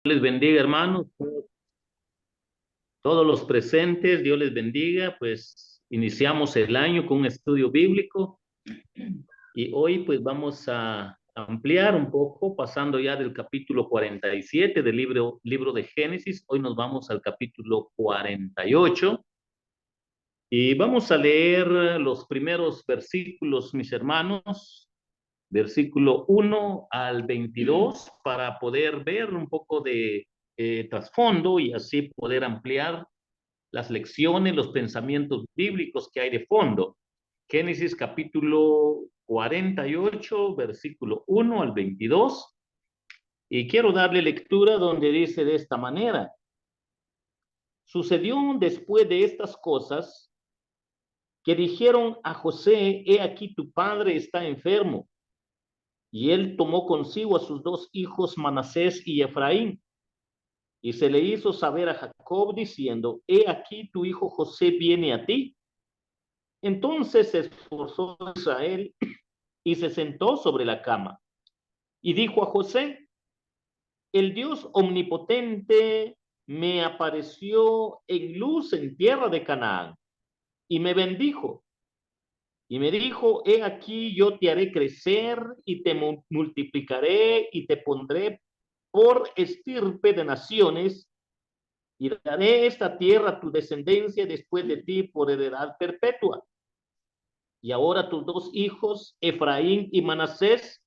Les bendiga, hermanos, todos los presentes, Dios les bendiga. Pues iniciamos el año con un estudio bíblico y hoy pues vamos a ampliar un poco, pasando ya del capítulo 47 del libro de Génesis. Hoy nos vamos al capítulo 48 y vamos a leer los primeros versículos, mis hermanos, versículo 1 al 22, para poder ver un poco de trasfondo y así poder ampliar las lecciones, los pensamientos bíblicos que hay de fondo. Génesis capítulo 48, versículo 1 al 22. Y quiero darle lectura donde dice de esta manera: sucedió después de estas cosas que dijeron a José: he aquí tu padre está enfermo. Y él tomó consigo a sus dos hijos Manasés y Efraín, y se le hizo saber a Jacob diciendo: he aquí tu hijo José viene a ti. Entonces se esforzó Israel y se sentó sobre la cama y dijo a José: el Dios omnipotente me apareció en luz en tierra de Canaán y me bendijo y me dijo: he aquí yo te haré crecer y te multiplicaré y te pondré por estirpe de naciones y daré esta tierra a tu descendencia después de ti por heredad perpetua. Y ahora tus dos hijos, Efraín y Manasés,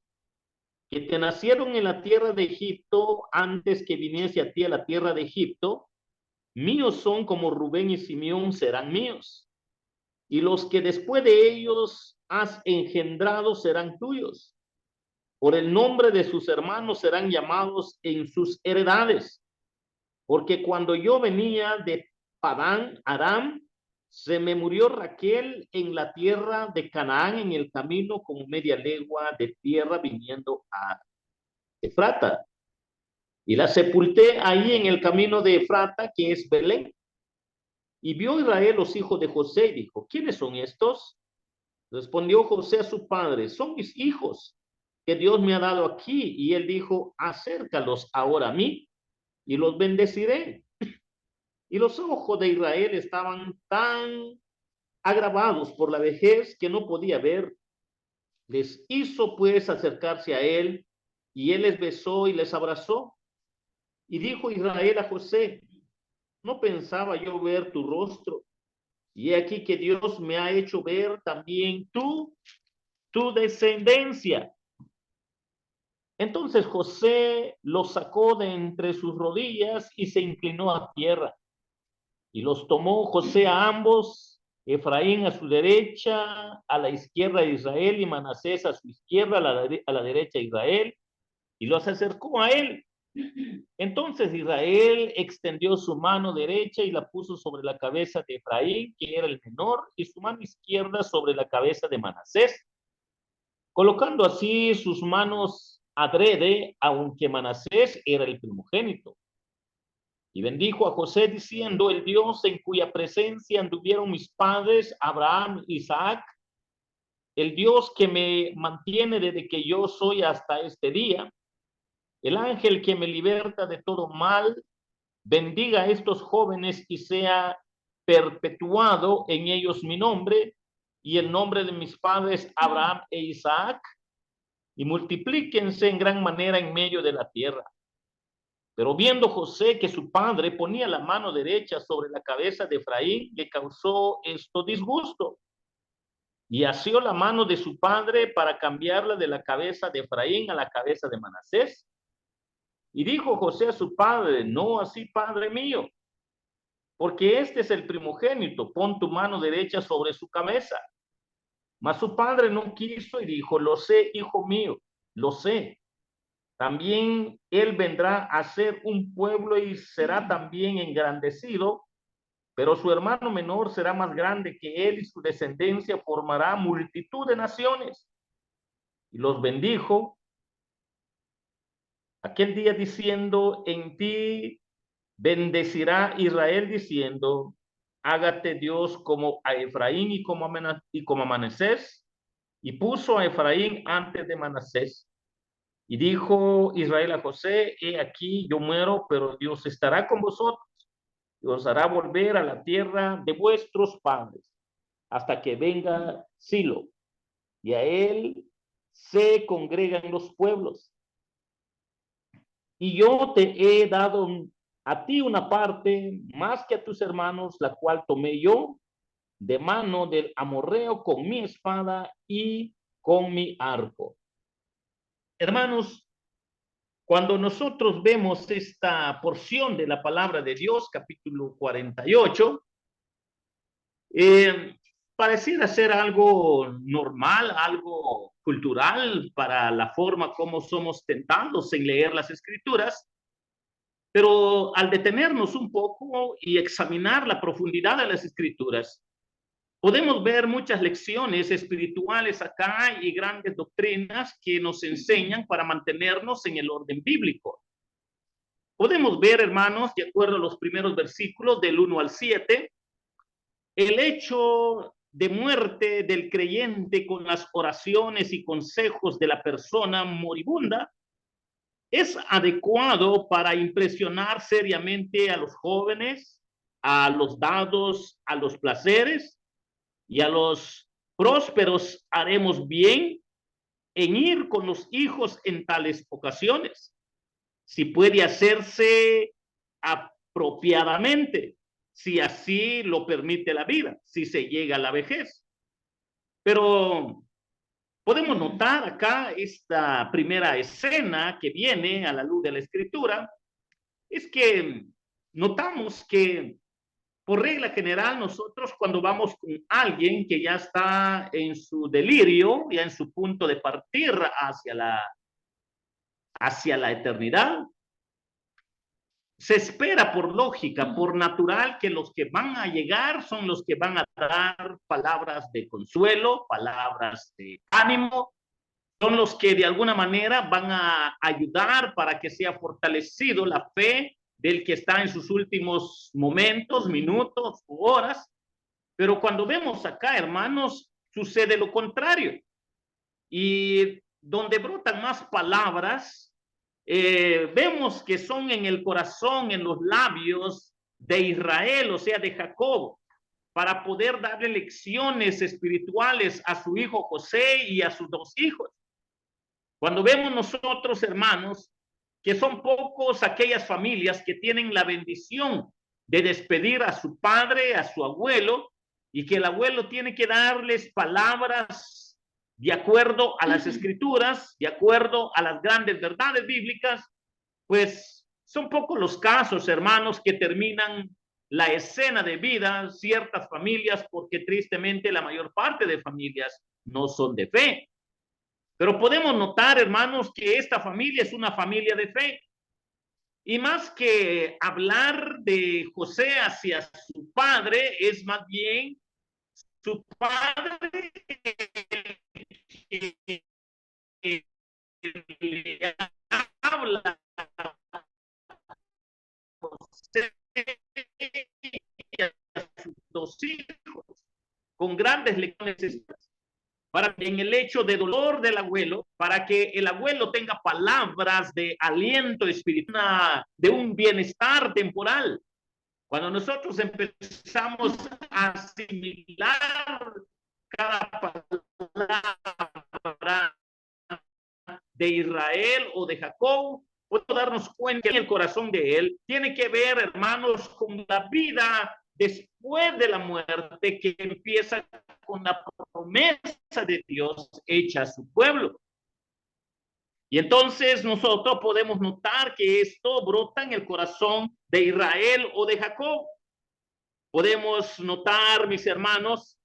que te nacieron en la tierra de Egipto antes que viniese a ti a la tierra de Egipto, míos son, como Rubén y Simeón serán míos. Y los que después de ellos has engendrado serán tuyos. Por el nombre de sus hermanos serán llamados en sus heredades. Porque cuando yo venía de Padán Aram, se me murió Raquel en la tierra de Canaán en el camino, como media legua de tierra viniendo a Efrata. Y la sepulté ahí en el camino de Efrata, que es Belén. Y vio Israel los hijos de José y dijo: ¿quiénes son estos? Respondió José a su padre: son mis hijos que Dios me ha dado aquí. Y él dijo: acércalos ahora a mí y los bendeciré. Y los ojos de Israel estaban tan agravados por la vejez que no podía ver. Les hizo pues acercarse a él, y él les besó y les abrazó. Y dijo Israel a José: no pensaba yo ver tu rostro, y he aquí que Dios me ha hecho ver también tu descendencia. Entonces José los sacó de entre sus rodillas y se inclinó a tierra. Y los tomó José a ambos, Efraín a su derecha, a la izquierda de Israel, y Manasés a su izquierda, a la derecha de Israel, y los acercó a él. Entonces Israel extendió su mano derecha y la puso sobre la cabeza de Efraín, que era el menor, y su mano izquierda sobre la cabeza de Manasés, colocando así sus manos adrede, aunque Manasés era el primogénito. Y bendijo a José diciendo: el Dios en cuya presencia anduvieron mis padres, Abraham, Isaac, el Dios que me mantiene desde que yo soy hasta este día, el ángel que me liberta de todo mal, bendiga a estos jóvenes y sea perpetuado en ellos mi nombre y el nombre de mis padres Abraham e Isaac, y multiplíquense en gran manera en medio de la tierra. Pero viendo José que su padre ponía la mano derecha sobre la cabeza de Efraín, le causó esto disgusto, y asió la mano de su padre para cambiarla de la cabeza de Efraín a la cabeza de Manasés. Y dijo José a su padre: no así, padre mío, porque este es el primogénito, pon tu mano derecha sobre su cabeza. Mas su padre no quiso y dijo: lo sé, hijo mío, lo sé. También él vendrá a ser un pueblo y será también engrandecido, pero su hermano menor será más grande que él y su descendencia formará multitud de naciones. Y los bendijo aquel día diciendo: en ti bendecirá Israel, diciendo: hágate Dios como a Efraín y como a Manasés. Y puso a Efraín antes de Manasés. Y dijo Israel a José: he aquí, yo muero, pero Dios estará con vosotros y os hará volver a la tierra de vuestros padres, hasta que venga Silo, y a él se congregan los pueblos. Y yo te he dado a ti una parte más que a tus hermanos, la cual tomé yo de mano del amorreo con mi espada y con mi arco. Hermanos, cuando nosotros vemos esta porción de la palabra de Dios, capítulo 48, pareciera ser algo normal, algo cultural para la forma como somos tentados en leer las escrituras, pero al detenernos un poco y examinar la profundidad de las escrituras, podemos ver muchas lecciones espirituales acá y grandes doctrinas que nos enseñan para mantenernos en el orden bíblico. Podemos ver, hermanos, de acuerdo a los primeros versículos del 1 al 7, el hecho de muerte del creyente con las oraciones y consejos de la persona moribunda es adecuado para impresionar seriamente a los jóvenes, a los dados, a los placeres, y a los prósperos haremos bien en ir con los hijos en tales ocasiones, si puede hacerse apropiadamente, si así lo permite la vida, si se llega a la vejez. Pero podemos notar acá esta primera escena que viene a la luz de la escritura, es que notamos que por regla general, nosotros cuando vamos con alguien que ya está en su delirio, ya en su punto de partir hacia la eternidad, se espera por lógica, por natural, que los que van a llegar son los que van a dar palabras de consuelo, palabras de ánimo, son los que de alguna manera van a ayudar para que sea fortalecido la fe del que está en sus últimos momentos, minutos u horas. Pero cuando vemos acá, hermanos, sucede lo contrario. Y donde brotan más palabras, vemos que son en el corazón, en los labios de Israel, o sea, de Jacob, para poder darle lecciones espirituales a su hijo José y a sus dos hijos. Cuando vemos nosotros, hermanos, que son pocos aquellas familias que tienen la bendición de despedir a su padre, a su abuelo, y que el abuelo tiene que darles palabras de acuerdo a las escrituras, de acuerdo a las grandes verdades bíblicas, pues son pocos los casos, hermanos, que terminan la escena de vida, ciertas familias, porque tristemente la mayor parte de familias no son de fe. Pero podemos notar, hermanos, que esta familia es una familia de fe. Y más que hablar de José hacia su padre, es más bien su padre que le habla a José y a sus dos hijos con grandes lecciones para en el hecho de dolor del abuelo, para que el abuelo tenga palabras de aliento espiritual, de un bienestar temporal. Cuando nosotros empezamos a asimilar cada palabra de Israel o de Jacob, podemos darnos cuenta que el corazón de él tiene que ver, hermanos, con la vida después de la muerte, que empieza con la promesa de Dios hecha a su pueblo. Y entonces nosotros podemos notar que esto brota en el corazón de Israel o de Jacob. Podemos notar, mis hermanos,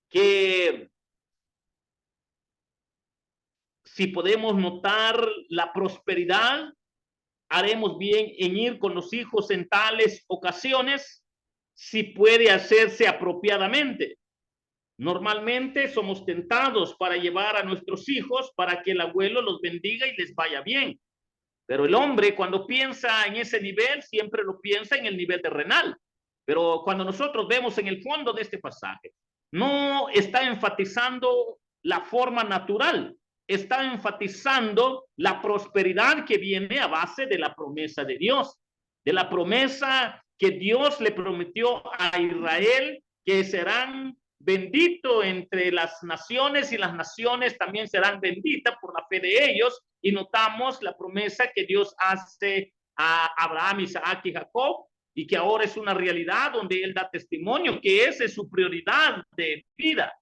que si podemos notar la prosperidad, haremos bien en ir con los hijos en tales ocasiones, si puede hacerse apropiadamente. Normalmente somos tentados para llevar a nuestros hijos para que el abuelo los bendiga y les vaya bien. Pero el hombre, cuando piensa en ese nivel, siempre lo piensa en el nivel terrenal. Pero cuando nosotros vemos en el fondo de este pasaje, no está enfatizando la forma natural, está enfatizando la prosperidad que viene a base de la promesa de Dios, de la promesa que Dios le prometió a Israel, que serán benditos entre las naciones y las naciones también serán benditas por la fe de ellos. Y notamos la promesa que Dios hace a Abraham, Isaac y Jacob, y que ahora es una realidad donde él da testimonio que esa es su prioridad de vida.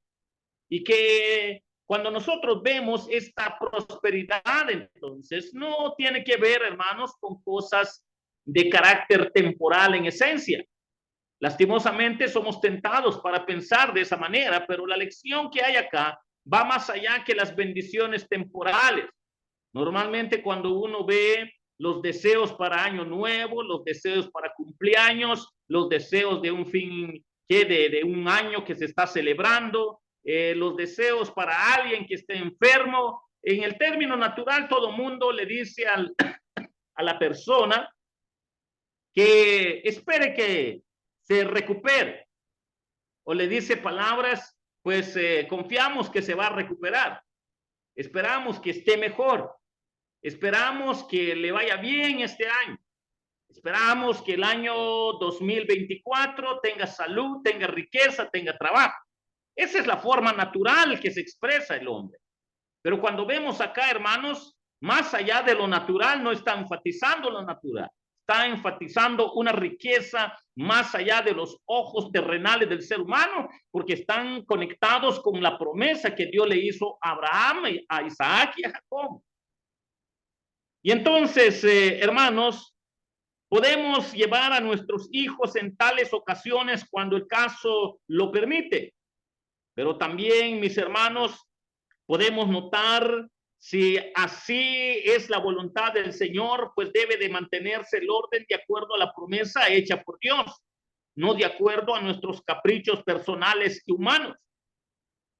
Y que cuando nosotros vemos esta prosperidad, entonces no tiene que ver, hermanos, con cosas de carácter temporal en esencia. Lastimosamente somos tentados para pensar de esa manera, pero la lección que hay acá va más allá que las bendiciones temporales. Normalmente cuando uno ve los deseos para año nuevo, los deseos para cumpleaños, los deseos de un fin, de un año que se está celebrando, los deseos para alguien que esté enfermo, en el término natural todo mundo le dice a la persona que espere que se recupere, o le dice palabras, pues confiamos que se va a recuperar, esperamos que esté mejor, esperamos que le vaya bien este año, esperamos que el año 2024 tenga salud, tenga riqueza, tenga trabajo. Esa es la forma natural que se expresa el hombre. Pero cuando vemos acá, hermanos, más allá de lo natural, no está enfatizando lo natural, está enfatizando una riqueza más allá de los ojos terrenales del ser humano, porque están conectados con la promesa que Dios le hizo a Abraham, a Isaac y a Jacob. Y entonces, hermanos, podemos llevar a nuestros hijos en tales ocasiones cuando el caso lo permite. Pero también, mis hermanos, podemos notar si así es la voluntad del Señor, pues debe de mantenerse el orden de acuerdo a la promesa hecha por Dios, no de acuerdo a nuestros caprichos personales y humanos.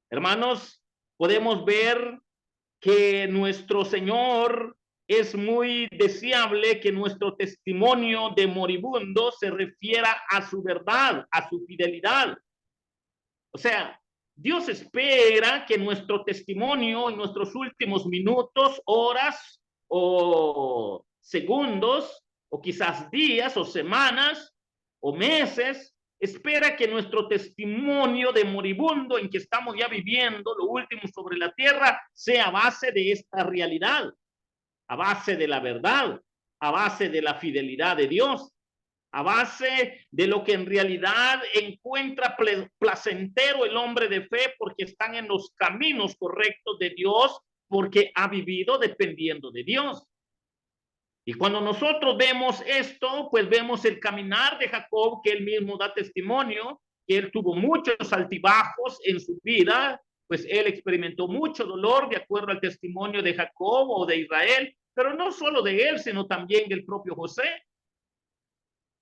Hermanos, podemos ver que nuestro Señor es muy deseable que nuestro testimonio de moribundo se refiera a su verdad, a su fidelidad. O sea, Dios espera que nuestro testimonio en nuestros últimos minutos, horas o segundos, o quizás días o semanas o meses, espera que nuestro testimonio de moribundo en que estamos ya viviendo lo último sobre la tierra sea a base de esta realidad, a base de la verdad, a base de la fidelidad de Dios, a base de lo que en realidad encuentra placentero el hombre de fe porque están en los caminos correctos de Dios, porque ha vivido dependiendo de Dios. Y cuando nosotros vemos esto, pues vemos el caminar de Jacob, que él mismo da testimonio, que él tuvo muchos altibajos en su vida, pues él experimentó mucho dolor de acuerdo al testimonio de Jacob o de Israel, pero no solo de él, sino también del propio José.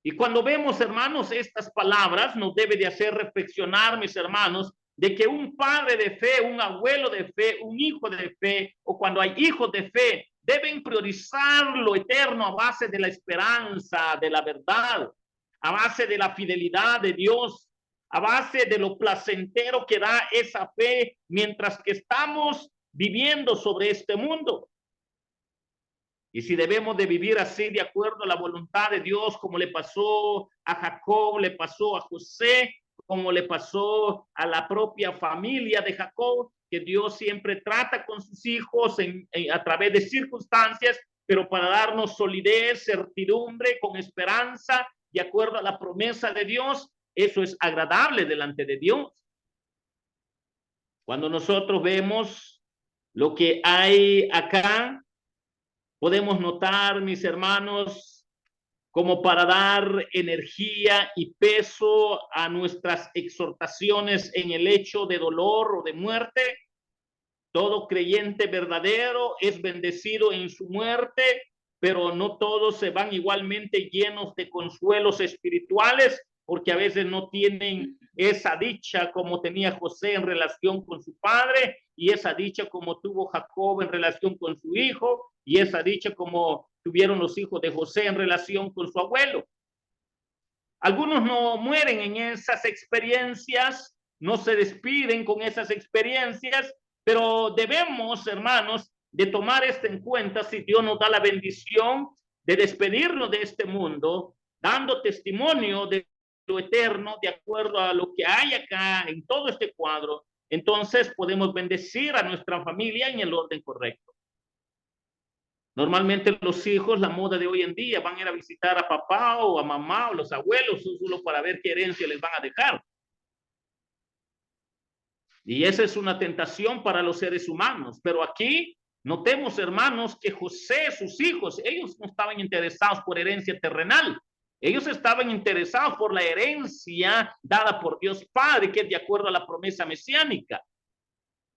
Y cuando vemos, hermanos, estas palabras nos debe de hacer reflexionar, mis hermanos, de que un padre de fe, un abuelo de fe, un hijo de fe, o cuando hay hijos de fe, deben priorizar lo eterno a base de la esperanza, de la verdad, a base de la fidelidad de Dios, a base de lo placentero que da esa fe mientras que estamos viviendo sobre este mundo. Y si debemos de vivir así de acuerdo a la voluntad de Dios, como le pasó a Jacob, le pasó a José, como le pasó a la propia familia de Jacob, que Dios siempre trata con sus hijos a través de circunstancias, pero para darnos solidez, certidumbre, con esperanza, de acuerdo a la promesa de Dios, eso es agradable delante de Dios. Cuando nosotros vemos lo que hay acá, podemos notar, mis hermanos, como para dar energía y peso a nuestras exhortaciones en el hecho de dolor o de muerte. Todo creyente verdadero es bendecido en su muerte, pero no todos se van igualmente llenos de consuelos espirituales, porque a veces no tienen esa dicha como tenía José en relación con su padre, y esa dicha como tuvo Jacob en relación con su hijo, y esa dicha como tuvieron los hijos de José en relación con su abuelo. Algunos no mueren en esas experiencias, no se despiden con esas experiencias, Pero debemos, hermanos, de tomar esto en cuenta si Dios nos da la bendición de despedirnos de este mundo, dando testimonio de lo eterno, de acuerdo a lo que hay acá en todo este cuadro. Entonces podemos bendecir a nuestra familia en el orden correcto. Normalmente los hijos, la moda de hoy en día, van a ir a visitar a papá o a mamá o los abuelos solo para ver qué herencia les van a dejar. Y esa es una tentación para los seres humanos. Pero aquí notemos, hermanos, que José, sus hijos, ellos no estaban interesados por herencia terrenal. Ellos estaban interesados por la herencia dada por Dios Padre, que es de acuerdo a la promesa mesiánica.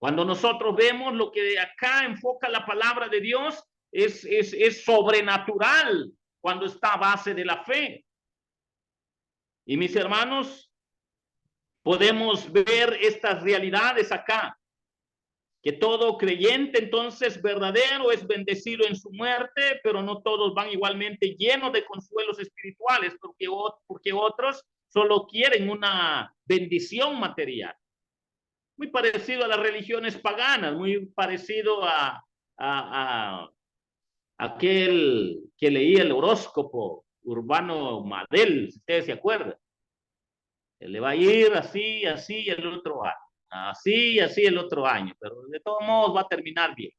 Cuando nosotros vemos lo que acá enfoca la palabra de Dios, es sobrenatural cuando está a base de la fe. Y mis hermanos, podemos ver estas realidades acá, que todo creyente entonces verdadero es bendecido en su muerte, pero no todos van igualmente llenos de consuelos espirituales, porque otros solo quieren una bendición material. Muy parecido a las religiones paganas, muy parecido a aquel que leía el horóscopo, Urbano Madel, si ustedes se acuerdan. Le va a ir así, así el otro año, así, así el otro año, pero de todos modos va a terminar bien.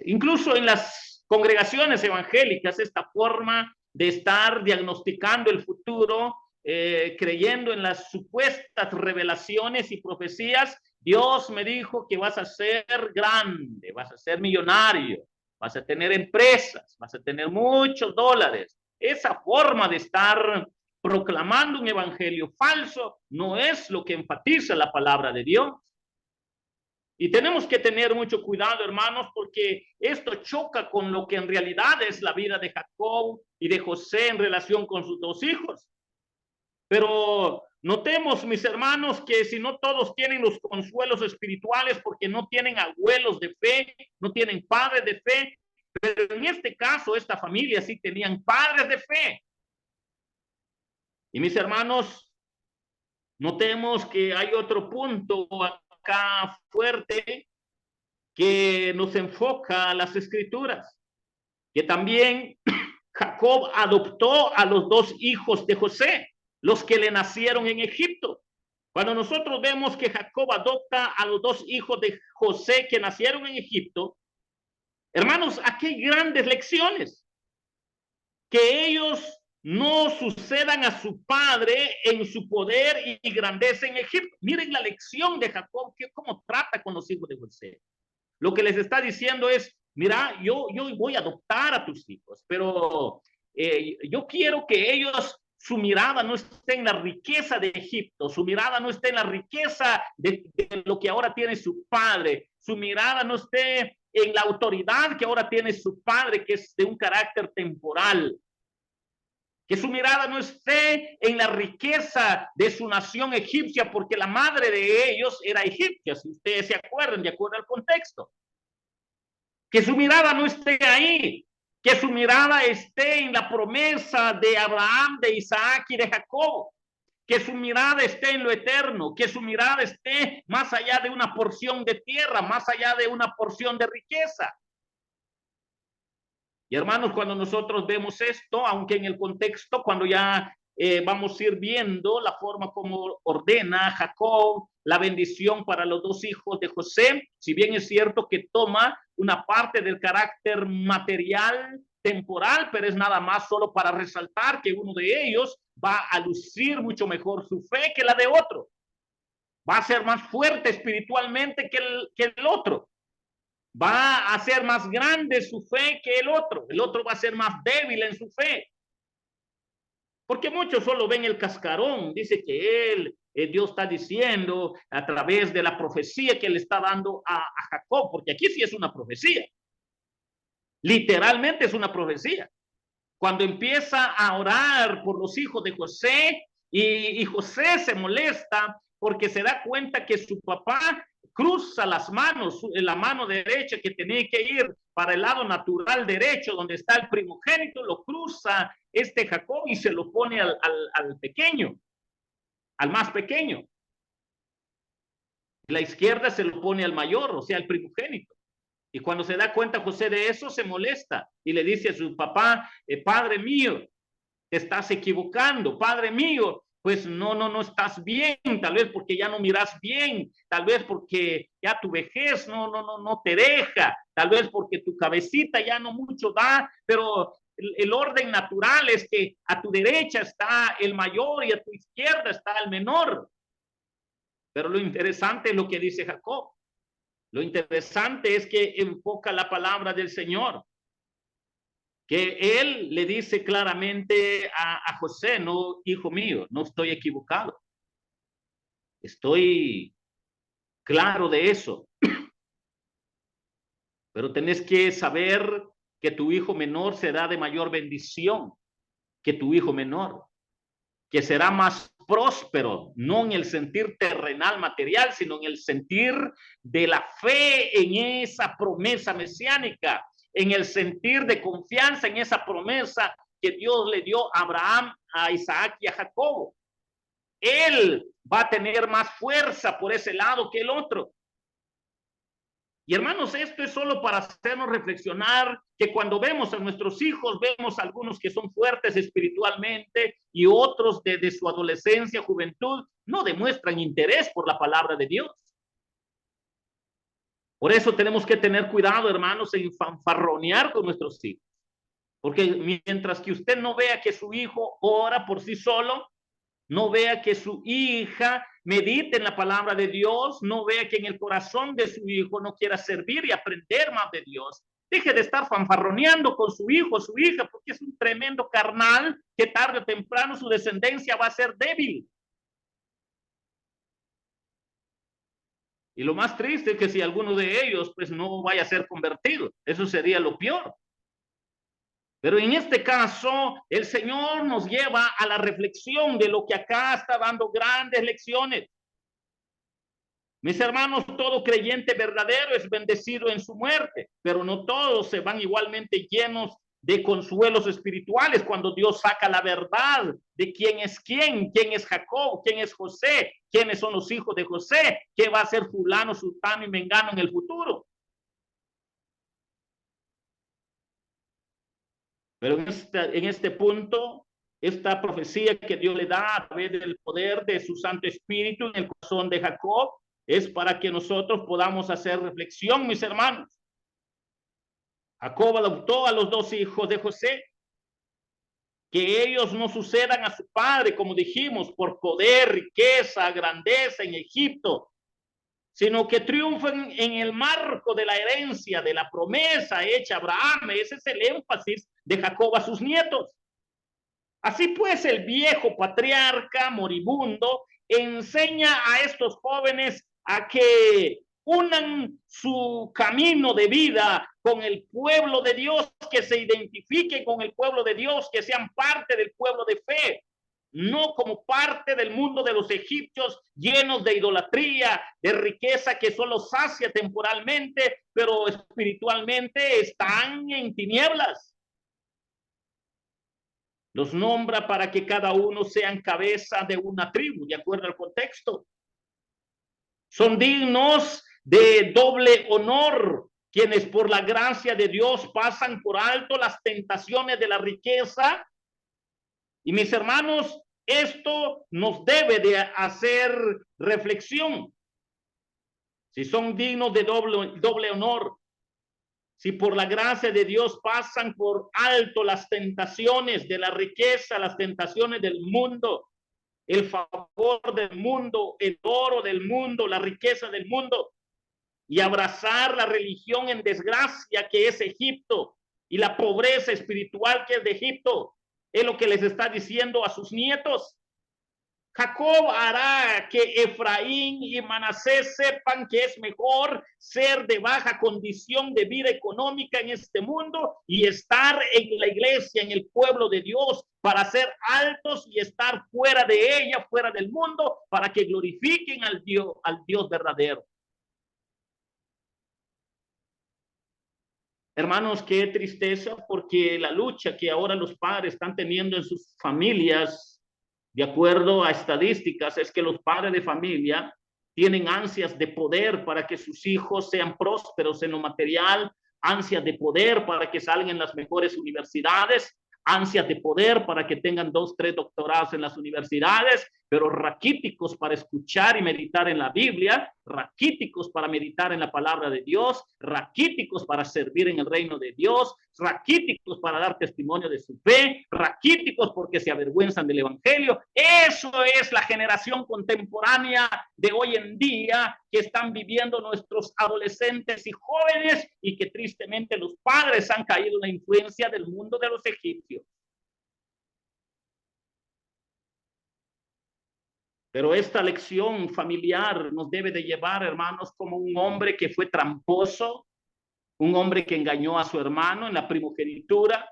Incluso en las congregaciones evangélicas, esta forma de estar diagnosticando el futuro, creyendo en las supuestas revelaciones y profecías. Dios me dijo que vas a ser grande, vas a ser millonario, vas a tener empresas, vas a tener muchos dólares. Esa forma de estar proclamando un evangelio falso no es lo que enfatiza la palabra de Dios. Y tenemos que tener mucho cuidado, hermanos, porque esto choca con lo que en realidad es la vida de Jacob y de José en relación con sus dos hijos. Pero notemos, mis hermanos, que si no todos tienen los consuelos espirituales porque no tienen abuelos de fe, no tienen padres de fe, pero en este caso, esta familia sí tenían padres de fe. Y mis hermanos, notemos que hay otro punto acá fuerte que nos enfoca a las escrituras, que también Jacob adoptó a los dos hijos de José, los que le nacieron en Egipto. Cuando nosotros vemos que Jacob adopta a los dos hijos de José que nacieron en Egipto, hermanos, aquí hay grandes lecciones. Que ellos no sucedan a su padre en su poder y grandeza en Egipto. Miren la lección de Jacob, que cómo trata con los hijos de José. Lo que les está diciendo es, mira, yo voy a adoptar a tus hijos, pero yo quiero que ellos, su mirada no esté en la riqueza de Egipto, su mirada no esté en la riqueza de lo que ahora tiene su padre, su mirada no esté en la autoridad que ahora tiene su padre, que es de un carácter temporal. Que su mirada no esté en la riqueza de su nación egipcia, porque la madre de ellos era egipcia, si ustedes se acuerdan, de acuerdo al contexto. Que su mirada no esté ahí, que su mirada esté en la promesa de Abraham, de Isaac y de Jacob. Que su mirada esté en lo eterno, que su mirada esté más allá de una porción de tierra, más allá de una porción de riqueza. Y hermanos, cuando nosotros vemos esto, aunque en el contexto, cuando ya vamos a ir viendo la forma como ordena Jacob la bendición para los dos hijos de José, si bien es cierto que toma una parte del carácter material, temporal, pero es nada más solo para resaltar que uno de ellos va a lucir mucho mejor su fe que la de otro. Va a ser más fuerte espiritualmente que el otro. Va a ser más grande su fe que el otro va a ser más débil en su fe. Porque muchos solo ven el cascarón, dice que Dios está diciendo a través de la profecía que le está dando a Jacob, porque aquí sí es una profecía. Literalmente es una profecía. Cuando empieza a orar por los hijos de José y José se molesta porque se da cuenta que su papá cruza las manos, la mano derecha que tenía que ir para el lado natural derecho, donde está el primogénito, lo cruza Jacob y se lo pone al pequeño, al más pequeño. la izquierda se lo pone al mayor, o sea, al primogénito. Y cuando se da cuenta José de eso, se molesta y le dice a su papá, padre mío, te estás equivocando, padre mío, pues no estás bien, tal vez porque ya no miras bien, tal vez porque ya tu vejez no te deja, tal vez porque tu cabecita ya no mucho da, pero el orden natural es que a tu derecha está el mayor y a tu izquierda está el menor. Pero lo interesante es lo que dice Jacob. Lo interesante es que enfoca la palabra del Señor, que él le dice claramente a José, no, hijo mío, no estoy equivocado. Estoy claro de eso. Pero tenés que saber que tu hijo menor será de mayor bendición que tu hijo menor, que será más próspero, no en el sentir terrenal material, sino en el sentir de la fe en esa promesa mesiánica, en el sentir de confianza en esa promesa que Dios le dio a Abraham, a Isaac y a Jacob. Él va a tener más fuerza por ese lado que el otro. Y hermanos, esto es solo para hacernos reflexionar que cuando vemos a nuestros hijos, vemos a algunos que son fuertes espiritualmente y otros desde su adolescencia, juventud, no demuestran interés por la palabra de Dios. Por eso tenemos que tener cuidado, hermanos, en fanfarronear con nuestros hijos. Porque mientras que usted no vea que su hijo ora por sí solo, no vea que su hija medite en la palabra de Dios, no vea que en el corazón de su hijo no quiera servir y aprender más de Dios. Deje de estar fanfarroneando con su hijo o su hija, porque es un tremendo carnal que tarde o temprano su descendencia va a ser débil. Y lo más triste es que si alguno de ellos pues no vaya a ser convertido, eso sería lo peor. Pero en este caso, el Señor nos lleva a la reflexión de lo que acá está dando grandes lecciones. Mis hermanos, todo creyente verdadero es bendecido en su muerte, pero no todos se van igualmente llenos de consuelos espirituales cuando Dios saca la verdad de quién es Jacob, quién es José, quiénes son los hijos de José, qué va a ser fulano, sultano y mengano en el futuro. Pero en este punto, esta profecía que Dios le da a través del poder de su Santo Espíritu en el corazón de Jacob, es para que nosotros podamos hacer reflexión, mis hermanos. Jacob adoptó a los dos hijos de José, que ellos no sucedan a su padre, como dijimos, por poder, riqueza, grandeza en Egipto, sino que triunfen en el marco de la herencia, de la promesa hecha a Abraham. Ese es el énfasis de Jacob a sus nietos. Así pues, el viejo patriarca moribundo enseña a estos jóvenes a que unan su camino de vida con el pueblo de Dios, que se identifiquen con el pueblo de Dios, que sean parte del pueblo de fe, no como parte del mundo de los egipcios llenos de idolatría, de riqueza que solo sacia temporalmente, pero espiritualmente están en tinieblas. Los nombra para que cada uno sean cabeza de una tribu, de acuerdo al contexto. Son dignos de doble honor quienes por la gracia de Dios pasan por alto las tentaciones de la riqueza. Y mis hermanos, esto nos debe de hacer reflexión. Si son dignos de doble honor, si por la gracia de Dios pasan por alto las tentaciones de la riqueza, las tentaciones del mundo, el favor del mundo, el oro del mundo, la riqueza del mundo, y abrazar la religión en desgracia que es Egipto y la pobreza espiritual que es de Egipto, es lo que les está diciendo a sus nietos. Jacob hará que Efraín y Manasés sepan que es mejor ser de baja condición de vida económica en este mundo y estar en la iglesia, en el pueblo de Dios, para ser altos y estar fuera de ella, fuera del mundo, para que glorifiquen al Dios verdadero. Hermanos, qué tristeza, porque la lucha que ahora los padres están teniendo en sus familias, de acuerdo a estadísticas, es que los padres de familia tienen ansias de poder para que sus hijos sean prósperos en lo material, ansias de poder para que salgan en las mejores universidades, ansias de poder para que tengan 2, 3 doctorados en las universidades, pero raquíticos para escuchar y meditar en la Biblia, raquíticos para meditar en la palabra de Dios, raquíticos para servir en el reino de Dios, raquíticos para dar testimonio de su fe, raquíticos porque se avergüenzan del evangelio. Eso es la generación contemporánea de hoy en día que están viviendo nuestros adolescentes y jóvenes, y que tristemente los padres han caído en la influencia del mundo de los egipcios. Pero esta lección familiar nos debe de llevar, hermanos, como un hombre que fue tramposo, un hombre que engañó a su hermano en la primogenitura,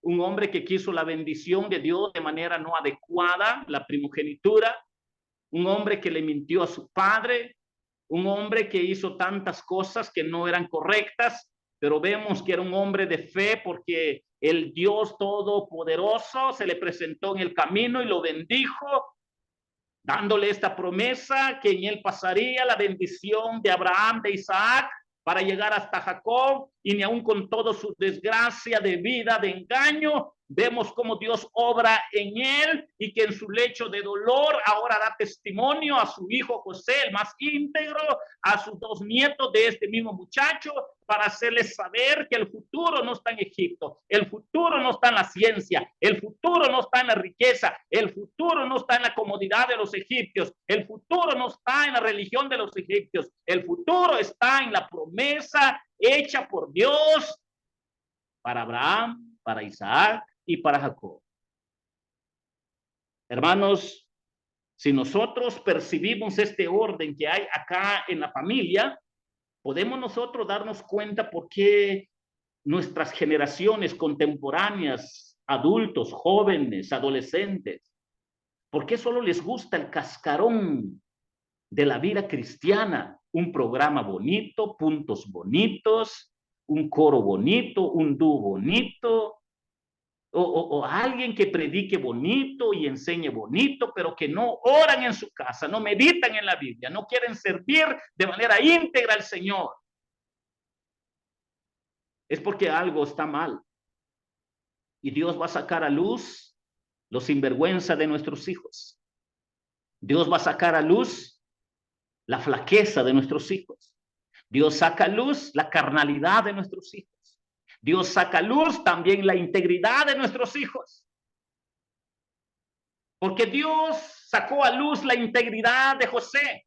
un hombre que quiso la bendición de Dios de manera no adecuada, la primogenitura, un hombre que le mintió a su padre, un hombre que hizo tantas cosas que no eran correctas, pero vemos que era un hombre de fe porque el Dios Todopoderoso se le presentó en el camino y lo bendijo, dándole esta promesa que en él pasaría la bendición de Abraham, de Isaac, para llegar hasta Jacob, y ni aun con toda su desgracia de vida, de engaño, vemos cómo Dios obra en él, y que en su lecho de dolor ahora da testimonio a su hijo José, el más íntegro, a sus 2 nietos de este mismo muchacho, para hacerles saber que el futuro no está en Egipto, el futuro no está en la ciencia, el futuro no está en la riqueza, el futuro no está en la comodidad de los egipcios, el futuro no está en la religión de los egipcios, el futuro está en la promesa hecha por Dios para Abraham, para Isaac y para Jacob. Hermanos, si nosotros percibimos este orden que hay acá en la familia, podemos nosotros darnos cuenta por qué nuestras generaciones contemporáneas, adultos, jóvenes, adolescentes, por qué solo les gusta el cascarón de la vida cristiana, un programa bonito, puntos bonitos, un coro bonito, un dúo bonito, o alguien que predique bonito y enseñe bonito, pero que no oran en su casa, no meditan en la Biblia, no quieren servir de manera íntegra al Señor. Es porque algo está mal. Y Dios va a sacar a luz los sinvergüenza de nuestros hijos. Dios va a sacar a luz la flaqueza de nuestros hijos. Dios saca a luz la carnalidad de nuestros hijos. Dios saca a luz también la integridad de nuestros hijos. Porque Dios sacó a luz la integridad de José.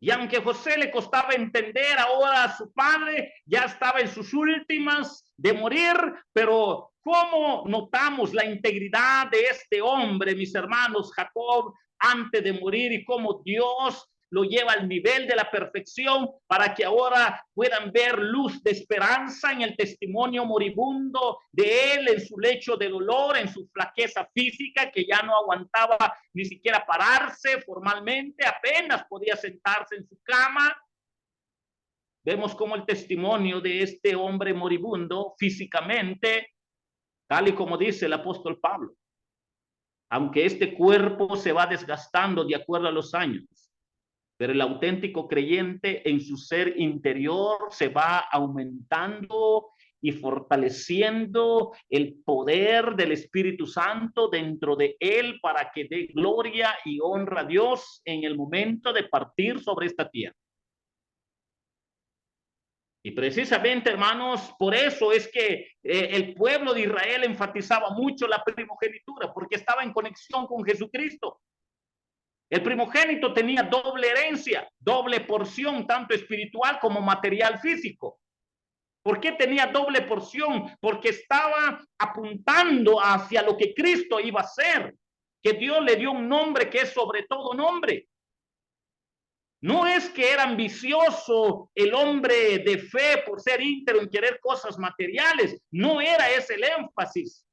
Y aunque José le costaba entender, ahora a su padre ya estaba en sus últimas de morir, pero ¿cómo notamos la integridad de este hombre, mis hermanos, Jacob, antes de morir, y cómo Dios lo lleva al nivel de la perfección para que ahora puedan ver luz de esperanza en el testimonio moribundo de él, en su lecho de dolor, en su flaqueza física, que ya no aguantaba ni siquiera pararse formalmente, apenas podía sentarse en su cama? Vemos como el testimonio de este hombre moribundo físicamente, tal y como dice el apóstol Pablo, aunque este cuerpo se va desgastando de acuerdo a los años, pero el auténtico creyente en su ser interior se va aumentando y fortaleciendo el poder del Espíritu Santo dentro de él para que dé gloria y honra a Dios en el momento de partir sobre esta tierra. Y precisamente, hermanos, por eso es que el pueblo de Israel enfatizaba mucho la primogenitura, porque estaba en conexión con Jesucristo. El primogénito tenía doble herencia, doble porción, tanto espiritual como material físico. ¿Por qué tenía doble porción? Porque estaba apuntando hacia lo que Cristo iba a hacer, que Dios le dio un nombre que es sobre todo nombre. No es que era ambicioso el hombre de fe por ser íntegro en querer cosas materiales, no era ese el énfasis,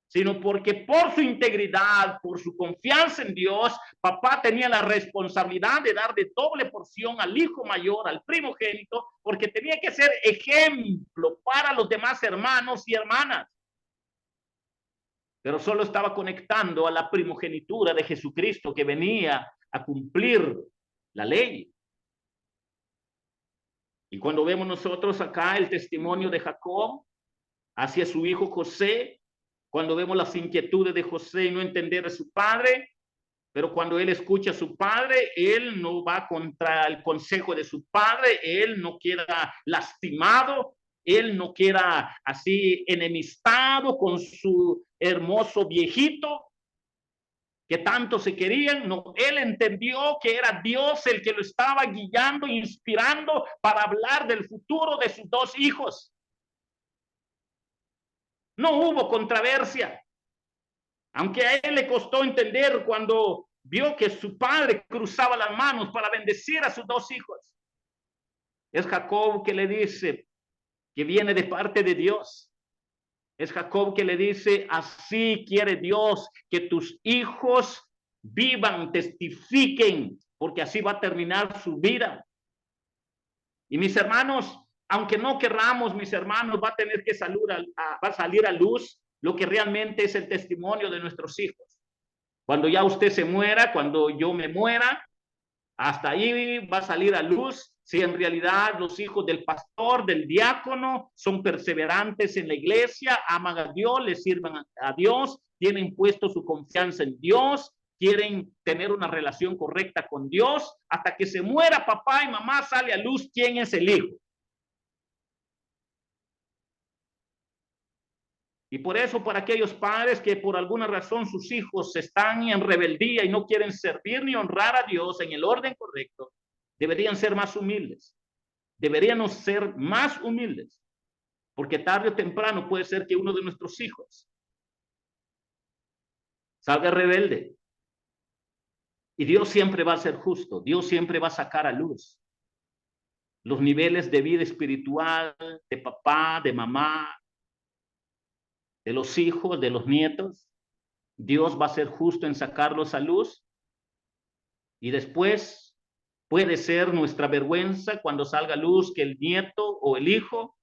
sino porque por su integridad, por su confianza en Dios, papá tenía la responsabilidad de dar de doble porción al hijo mayor, al primogénito, porque tenía que ser ejemplo para los demás hermanos y hermanas. Pero solo estaba conectando a la primogenitura de Jesucristo, que venía a cumplir la ley. Y cuando vemos nosotros acá el testimonio de Jacob hacia su hijo José, cuando vemos las inquietudes de José y no entender a su padre, pero cuando él escucha a su padre, él no va contra el consejo de su padre, él no queda lastimado, él no queda así enemistado con su hermoso viejito, que tanto se querían. No, él entendió que era Dios el que lo estaba guiando, inspirando para hablar del futuro de sus dos hijos. No hubo controversia, aunque a él le costó entender cuando vio que su padre cruzaba las manos para bendecir a sus dos hijos. Es Jacob que le dice que viene de parte de Dios. Es Jacob que le dice, así quiere Dios que tus hijos vivan, testifiquen, porque así va a terminar su vida. Y mis hermanos, aunque no querramos, mis hermanos, va a tener que va a salir a luz lo que realmente es el testimonio de nuestros hijos. Cuando ya usted se muera, cuando yo me muera, hasta ahí va a salir a luz si en realidad los hijos del pastor, del diácono, son perseverantes en la iglesia, aman a Dios, le sirven a Dios, tienen puesto su confianza en Dios, quieren tener una relación correcta con Dios. Hasta que se muera papá y mamá sale a luz quién es el hijo. Y por eso, para aquellos padres que por alguna razón sus hijos están en rebeldía y no quieren servir ni honrar a Dios en el orden correcto, deberían ser más humildes. Deberíamos ser más humildes, porque tarde o temprano puede ser que uno de nuestros hijos salga rebelde. Y Dios siempre va a ser justo. Dios siempre va a sacar a luz los niveles de vida espiritual de papá, de mamá, de los hijos, de los nietos. Dios va a ser justo en sacarlos a luz. Y después puede ser nuestra vergüenza cuando salga a luz que el nieto o el hijo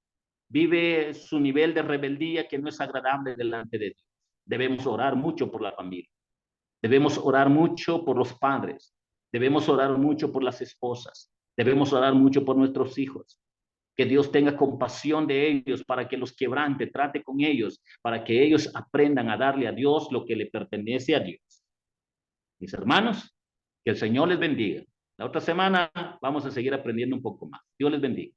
vive su nivel de rebeldía que no es agradable delante de Dios. Debemos orar mucho por la familia. Debemos orar mucho por los padres. Debemos orar mucho por las esposas. Debemos orar mucho por nuestros hijos. Que Dios tenga compasión de ellos para que los quebrante, trate con ellos, para que ellos aprendan a darle a Dios lo que le pertenece a Dios. Mis hermanos, que el Señor les bendiga. La otra semana vamos a seguir aprendiendo un poco más. Dios les bendiga.